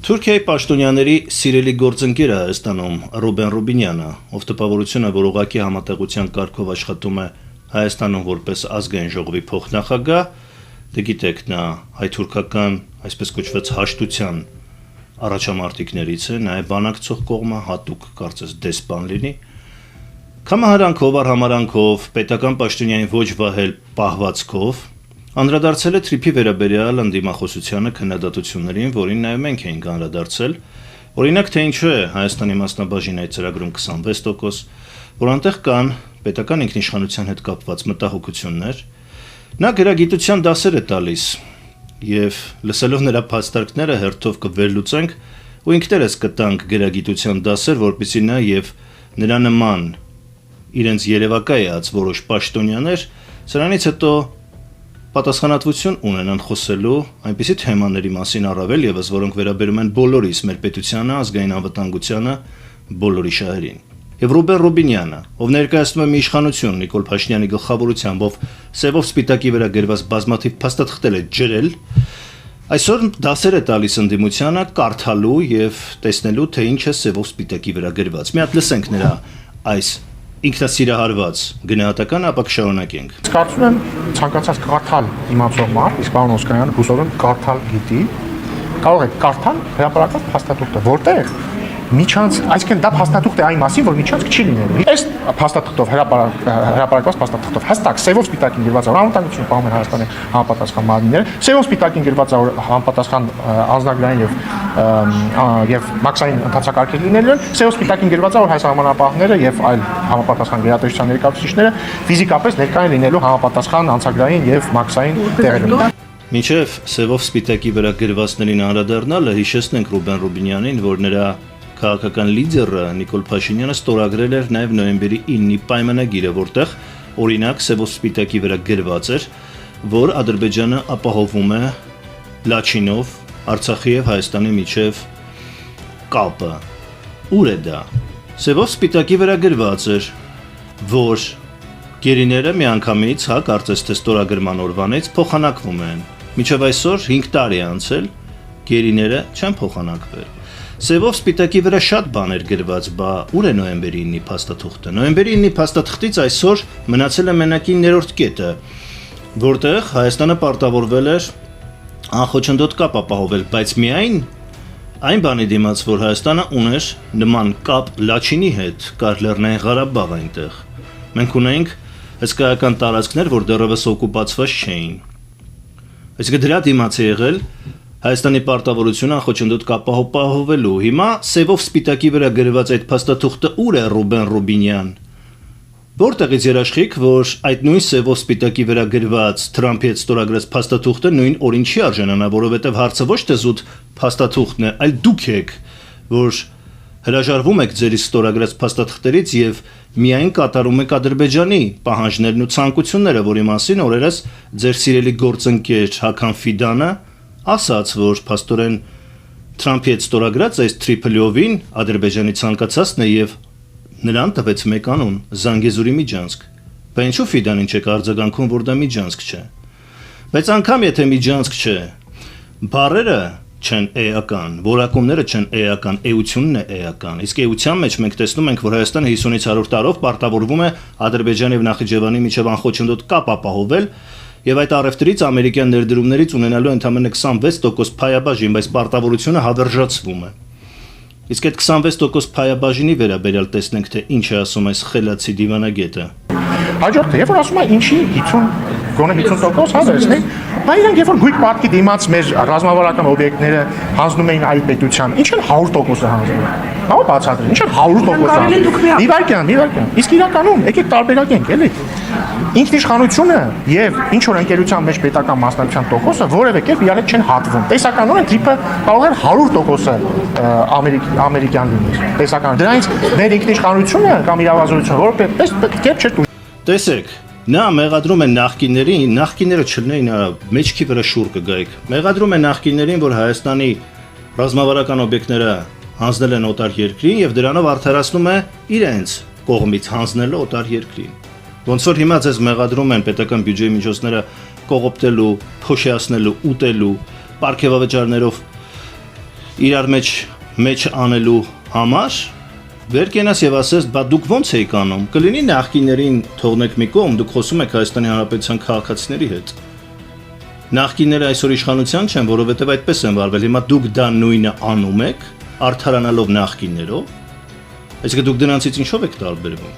Թուրքիայի պաշտոնյաների սիրելի գործընկերը Հայաստանում Ռուբեն Ռուբինյանը, ով տպավորությունը, որ ուղղակի համատեղության կարգով աշխատում է Հայաստանում որպես ազգային ժողովի փոխնախագահ, դե գիտեք, նա հայ-թուրքական, այսպես կոչված հաշտության առաջամարտիկներից է, նաև բանակցող կողմը հատուկ կարծես դեսպան լինի, կամահարանքով, արհամարանքով, պետական պաշտոնյային ոչ վահել պահվածքով, անդրադարձել է թրիփի վերաբերյալ ընդդիմախոսությանը քննադատություններին, որին նաև մենք էինք անդրադարձել, օրինակ թե ինչու է Հայաստանի մասնաբաժինային ծրագրում 26%, որ անտեղ կան պետական ինքնիշխանության հետ կապված մտահոգություններ, նա գրագիտության դասեր է տալիս եւ լսելով նրա փաստարկները հերթով կվերլուծենք ու ինքներս կտանք գրագիտության դասեր, որպեսզի նա եւ նրա նման իրենց երևակայած որոշ պաշտոնյաներ սրանից հետո պատասխանատվություն ունենան խոսելու այնպիսի թեմաների մասին առավել եւս, որոնք վերաբերում են բոլորիս մեր պետությանը, ազգային անվտանգությանը, բոլորի շահերին։ Եվ Ռուբեն Ռուբինյանը, ով ներկայացնում է մի իշխանություն Նիկոլ Փաշինյանի գլխավորությամբ, ով սևով սպիտակի վրա գրված բազմաթիվ փաստաթղթեր է ջրել, այսօր դասեր է տալիս ընդդիմությանը կարդալու եւ տեսնելու, թե ինչ է սևով սպիտակի վրա գրված։ Մի հատ լսենք նրա այս ինքնասիրահարված գնահատականը, ապա կշարունակենք։ Կարծում եմ ցանկացած կարդալ իմացող մարդ, իսկ պարոն Օսկանյանը հուսով եմ կարդալ գիտի, կարող է կարդալ հրապարակված փաստաթուղթը, որտեղ միջանց, այսինքն դա փաստաթուղթ է այն մասին, որ միջանց չի լինելու։ Այս փաստաթղթով հրապարակված փաստաթղթով հստակ սևով սպիտակին գրված է, որ անվտանգություն պահում են Հայաստանի համապատասխան մարմինները, սևով սպիտակին գրված է, որ համապատասխան անձնագրային եւ մաքսային ընթացակարգեր լինելու են, սևով սպիտակին գրված է, որ հայ սահմանապահները եւ այլ համապատասխան գերատեսչության ներկայացուցիչները ֆիզիկապես ներկայ են լինելու համապատասխան անձնագրային եւ մաքսային տեղերում։ Մինչև սևով սպիտակի վրա գրվածներին անդրադառնալը հիշեցնենք Ռուբեն Ռուբինյանին, որ նրա քաղաքական լիդերը Նիկոլ Փաշինյանը ստորագրել էր նաև նոյեմբերի 9-ի պայմանագիրը, որտեղ օրինակ սևով սպիտակի վրա գրված էր, որ Ադրբեջանը ապահովում է Լաչինով Արցախի եւ Հայաստանի միջև կապը։ Ուր է դա։ Սևով սպիտակի վրա գրված էր, որ գերիները միանգամից, կարծես թե ստորագրման օրվանից փոխանակվում են։ Մինչև այսօր 5 տարի անցել, գերիները չեն փոխանակվել։ Սևով սպիտակի վրա շատ բաներ գրված, բա ուր է նոյեմբերի 9-ի փաստաթուղթը։ Նոյեմբերի 9-ի փաստաթղթից այսօր մնացել է մենակ 9-րդ կետը, որտեղ Հայաստանը պարտավորվել էր անխոչնդոտ կապ ապահովել, բայց միայն այն բանի դիմաց, որ Հայաստանը ուներ նման կապ Լաչինի հետ, կար Լեռնային Ղարաբաղ այնտեղ։ Մենք ունենք հսկայական տարածքներ, որ դեռևս օկուպացված չէին։ Այսինքն դրա դիմաց է եղել Հայաստանի պարտավորությունը անխոչնդոտ կապ ապահովելու։ Հիմա սևով սպիտակի վրա գրված այդ փաստաթուղթը ուր է Ռուբեն Ռուբինյան։ Որտեղից երաշխիք, որ այդ նույն սևով սպիտակի վրա գրված Թրամփի հետ ստորագրած փաստաթուղթը նույն օրին չի արժանանա, որովհետև հարցը ոչ թե զուտ փաստաթուղթն է, այլ դուք եք, որ հրաժարվում եք ձեր ստորագրած փաստաթղթերից եւ միայն կատարում եք Ադրբեջանի պահանջներն ու ցանկությունները, որի մասին օրերս ձեր սիրելի գործընկեր Հական Ֆիդանը ասաց, որ փաստորեն Թրամփի հետ ստորագրած այս Թրիփոլիովին Ադրբեջանի ցանկացածն է եւ նրան տվեց մեկ անուն՝ Զանգեզուրի միջանցք։ Բա ինչու Ֆիդանին չեք արձագանքում, որ դա միջանցք չէ։ Բայց անգամ եթե միջանցք չէ, բառերը չեն էական, որակումները չեն էական, էությունն է էական։ Իսկ էության մեջ մենք տեսնում ենք, որ Հայաստանը 50-ից 100 տարով պարտավորվում է Ադրբեջանի եւ Նախիջևանի միջև անխոչնդոտ կապ ապահովել եւ այդ առևտրից ամերիկյան ներդրումներից ունենալու ընդամենը 26% փայաբաժին, բայց պարտավորությունը հավերժացվում է։ Իսկ այդ 26% փայաբաժինի վերաբերյալ տեսնենք, թե ինչ է ասում այս խելացի դիվանագետը։ Հաջորդը, երբ որ ասում է ինչի 50, գոնե 50% հավերժնի, բա իրանք երբ որ գույք պարտքի դիմաց մեր ռազմավարական օբյեկտները հանձնում էին այլ պետության, ինչ են 100%-ը հանձնում։ Հա բացատրեն, ինչ են 100%-ը հանձնում։ Իվարկյան։ Իսկ իրականում եկեք տարբերակենք, էլի։ Ինքնիշխանությունը եւ ինչ որ ընկերության մեջ պետական մասնակցության տոկոսը որևէ կերպ իրար հետ չեն հատվում։ Տեսականորեն թրիփը կարող է 100%-ը ամերիկյան լինել։ Տեսականորեն դրանից մեր ինքնիշխանությունը կամ իրավազորությունը որպես կերպ չէ։ Տեսեք, նա մեղադրում է նախկինները չլինեին մեջքի վրա շուռ կգայք։ Մեղադրում է նախկիններին, որ Հայաստանի ռազմավարական օբյեկտները հանձնել են օտար երկրին եւ դրանով արդարացնում է իրենց կողմից հանձնելը օտար երկրին։ Ոնց որ հիմա ձեզ մեղադրում են պետական բյուջեի միջոցները կողոպտելու, փոշիացնելու, ուտելու, պարգևավճարներով իրար մեջ անելու համար վեր կենաս եւ ասես, բա դուք ո՞նց եք անում։ Կլինի նախկիներին թողնեք մի կողմ, դուք խոսում եք Հայաստանի Հանրապետության քաղաքացիների հետ։ Նախկինները այսօր իշխանության չեն, որովհետեւ այդպես են վարվել։ Հիմա դուք դա նույնը անում եք, արդարանալով նախկիններով։ Այսինքն դուք դրանցից ինչով եք տարբերվում։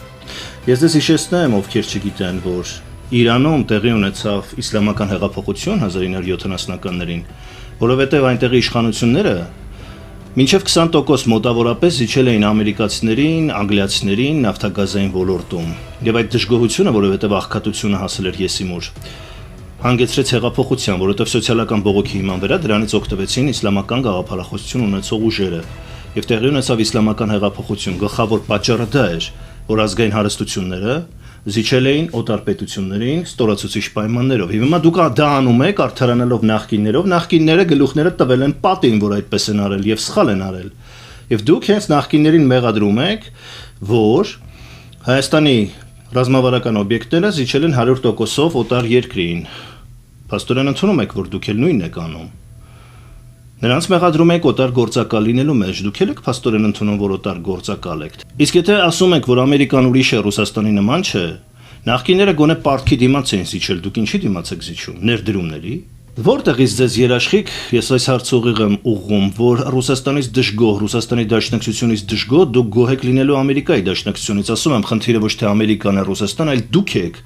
Ես դες հիշեցնեմ, ովքեր չգիտեն, որ Իրանում տեղի ունեցավ իսլամական հեղափոխություն 1970-ականներին, որովհետեւ այնտեղի իշխանությունները մինչև 20% մոտավորապես իջել էին ամերիկացիներին, անգլիացիներին նավթագազային ոլորտում։ Եվ այդ դժգոհությունը, որովհետև աղքատությունը հասել էր եսիմուր, հանգեցրեց հեղափոխության, որովհետև սոցիալական բողոքի հիման վրա դրանից օգտվեցին իսլամական գաղափարախոսություն ունեցող ուժերը։ Եվ տեղի ունեցավ իսլամական հեղափոխություն։ Գլխավոր պատճառը դա էր, որ ազգային հարստությունները զիջել էին օտարպետություններին ստորացուցիչ պայմաններով։ Հիմա դուք դա անում եք արդարանալով նախկիններով, նախկինները գլուխները տվել են պատին, որ այդպես են արել եւ սխալ են արել։ Եվ դուք հենց նախկիններին մեղադրում եք, որ Հայաստանի ռազմավարական օբյեկտները զիջել են 100%-ով օտար երկրին։ Փաստորեն ընդունում եք, որ դուք էլ նույնն եք անում։ Նրանց մեղադրում եք օտար գործակալ լինելու մեջ, դուք եք փաստորեն ընդունում, որ օտար գործակալ եք։ Իսկ եթե ասում եք, որ Ամերիկան ուրիշ է, Ռուսաստանի նման չէ, նախկինները գոնե պարտքի դիմաց էին զիջել, դուք ինչի դիմաց եք զիջում, ներդրումների։ Որտեղից ձեզ երաշխիք, ես այս հարցը ուղիղ եմ ուղղում, որ Ռուսաստանից դժգոհ, Ռուսաստանի Դաշնակցությունից դժգոհ դուք գոհ եք լինելու Ամերիկայի Դաշնակցությունից, ասում եմ, խնդիրը ոչ թե Ամերիկան է, Ռուսաստանը, այլ դուք եք,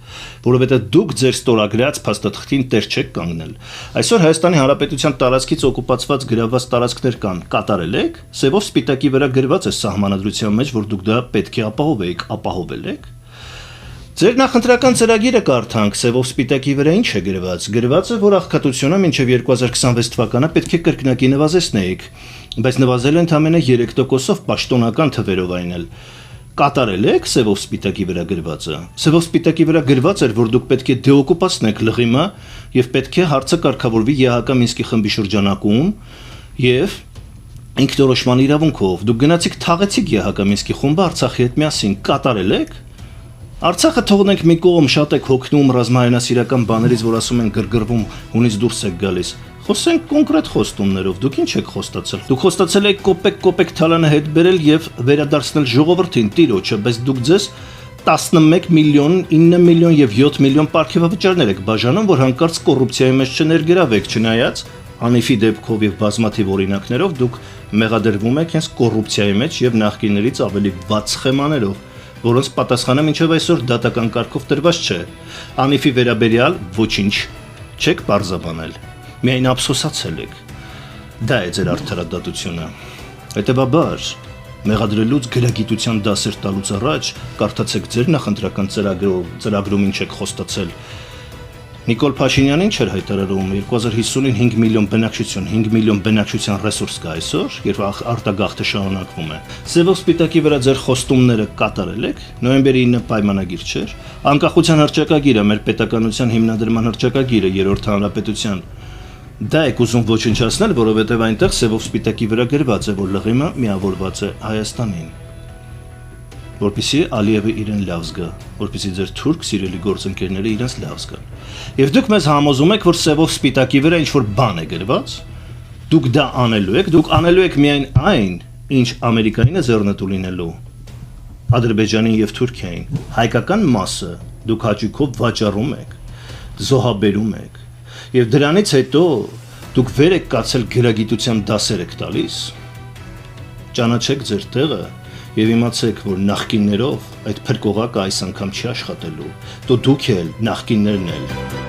որովհետև դուք ձեր ստորագրած փաստաթղթին տեր չեք կանգնել։ Այսօր Հայաստանի Հանրապետության տարածքից օկուպացված գրաված տարածքներ կան, կատարել եք, սևով սպիտակի վրա գրված է սահմանադրության մեջ, որ դուք դա պետք է ապահովեիք, ապահովել եք։ Ձեր նախընտրական ծրագիրը կարդանք, սևով սպիտակի վրա ինչ է գրված։ Գրված է, որ աղքատությունը մինչև 2026 թվականը պետք է կրկնակի նվազեցնեիք, բայց նվազել են ընդամենը 3%-ով պաշտոնական թվերով այն էլ։ Կատարել եք սևով սպիտակի վրա գրվածը։ Սևով սպիտակի վրա գրված էր, որ դուք պետք է դեօկուպացնեք Լղիմը եւ պետք է հարցը կարգավորվի ԵՀԿ Մինսկի խմբի շրջանակում եւ ինքնորոշման իրավունքով։ Դուք գնացիք թաղեցիք ԵՀԿ Մինսկի խումբը Արցախի հետ միասին։ Կատարել եք։ Արցախը թողնենք մի կողմ, շատ եք հոգնում ռազմահայրենասիրական բաներից, որ ասում են գրգռվում, հունից դուրս եք գալիս։ Խոսենք կոնկրետ խոստումներով, դուք ինչ եք խոստացել։ Դուք խոստացել եք կոպեկ թալանը հետ բերել եւ վերադարձնել ժողովրդին տիրոջը, բայց դուք ձեզ 11 միլիոն, 9 միլիոն եւ 7 միլիոն պարգևավճարներ եք բաժանում, որ հանկարծ կոռուպցիայի մեջ չներգրավեք, չնայած Անիֆի դեպքով եւ բազմաթիվ օրինակներով դուք մեղադրվում եք հենց կոռուպցիայի մեջ եւ նախկիններից ավելի վատ սխեմաներով, որոնց պատասխանը մինչև այսօր դատական կարգով տրված չէ։ Անիֆի վերաբերյալ ոչինչ չեք պարզաբանել, միայն ափսոսացել եք։ Դա է ձեր արդարադատությունը։ Հետևաբար, մեղադրելուց գրագիտության դասեր տալուց առաջ կարդացեք ձեր նախընտրական ծրագրում ինչ եք խոստացել։ Նիկոլ Փաշինյանին չէր հայտարարում 2050-ին 5 միլիոն բնակչություն, 5 միլիոն բնակչության ռեսուրս կա այսօր, երբ արտագաղթը շարունակվում է։ Սևով սպիտակի վրա ձեր խոստումները կատարել եք, նոյեմբերի 9 պայմանագիր չէր, անկախության հռչակագիրը, մեր պետականության հիմնադրման հռչակագիրը, երրորդ հանրապետության։ Դա եք ուզում ոչնչացնել, որովհետև այնտեղ սևով սպիտակի վրա գրված է, որ Լղիմը միավորված է Հայաստանին։ Որպեսզի Ալիևը իրեն լավ զգա, որպեսզի ձեր թուրք սիրելի գործընկերները իրենց լավ զգան։ Եվ դուք մեզ համոզում եք, որ սևով սպիտակի վրա ինչ-որ բան է գրված, դուք դա անելու եք, դուք անելու եք միայն այն, ինչ Ամերիկային է ձեռնտու լինելու, Ադրբեջանին եւ Թուրքիային, հայկական մասը դուք հաճույքով վաճառում եք, զոհաբերում եք, եւ դրանից հետո դուք վեր եք կացել գրագիտության դասեր եք տալիս, ճանաչեք ձեր տեղը եւ իմացեք, որ նախկիններով այդ փրկողակը այս անգամ չի աշխատելու, դուք էլ նախկիններն էլ։